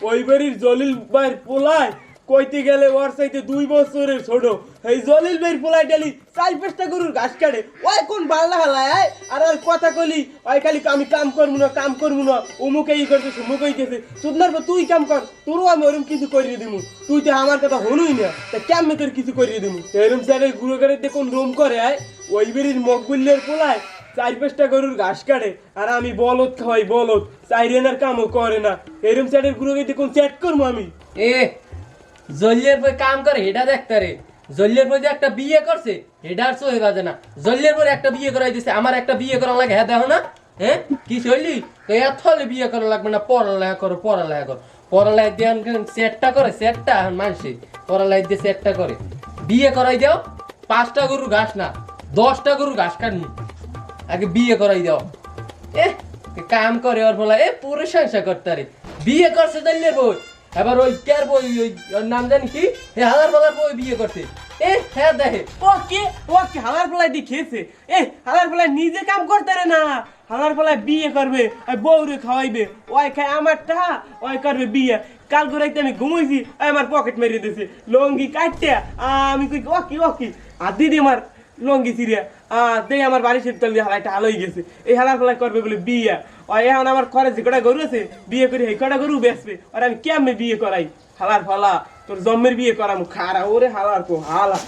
ওই বাড়ির জলিল ভাইয়ের পোলায় কইতে গেলে ওর চাইতে 2 বছরের ছোট। এই জলিল ভাইয়ের পোলায় ডালি 4-5টা গরুর ঘাস কাটে। ওই কোন বাল্লা হালায় আর ওই কথা কইলি ওই খালি আমি কাম করবো না অমুকে ই করতে সুমুক হইতেছে। সুদনার পর তুই কাম কর, তোরও আমি ওরম কিছু করিয়ে দিমু। তুই তো আমার কথা হনুই না, তা কেমনে তোর কিছু করিয়ে দিমু? এরম সাইডের গুঁড়ো গাড়িতে কোন রুম করে ওই বাড়ির মকবুল্লের পোলায় 4-5টা গরুর ঘাস কাটে আর আমি বলদ খাওয়াই বলদ, চাইরেনার কামও করে না। এরম সাইডের গুঁড়ো গাড়িতে কোন চ্যাট করবো আমি? এ জল্লিয়ার বই কাম করে হেটা দেখতে রে। জল্লিয়ার বই যে একটা বিয়ে করছে হেটা আর সহে বাজে না। জল্লিয়ার বই একটা বিয়ে করাই দিছে, আমার একটা বিয়ে করা লাগে। হ্যাঁ দেখো না, হ্যাঁ কি চললি এত বিয়ে করা লাগবে না। পড়ালেখা করো পড়ালেখা দিয়ে সেটটা করে, সেটটা মানসি পড়ালেখা দিয়ে সেটটা করে বিয়ে করাই দাও। 5টা গরুর ঘাস না 10টা গরুর ঘাস কাটনি, আগে বিয়ে করাই দাও। কাম করে ওর বলা পুরো সংসার করতে রে। বিয়ে করছে জল্লিয়ার বই, এবার ওই কার বই ওর নাম জানি কি হালার পালার বই বিয়ে করছে। হ্যাঁ দেখে ও কি হালার পালায় দিয়ে খেয়েছে? হালার পালায় নিজে কাম করতে রে না, হালার পালায় বিয়ে করবে, বউরে খাওয়াইবে, ওই খায় আমারটা, ওই করবে বিয়ে। কাল রাইতে আমি ঘুমাইছি, আমার পকেট মেরে দিয়েছে লঙ্গি কাটতে। আমি কই ওকি আর দিদি আমার লঙ্গি সিরিয়া দেই আমার বাড়ি শীতল দিয়ে হালাইটা হালই গেছে। এই হালার পালায় করবে বলে বিয়ে। ওই এখন আমার ঘরে যে কটা গরু আছে বিয়ে করে এই কটা গরু বেচবে, আর আমি কেমনে বিয়ে করাই? হালার ফালা তোর জন্মের বিয়ে করাম খারা ওরে হালার হালা।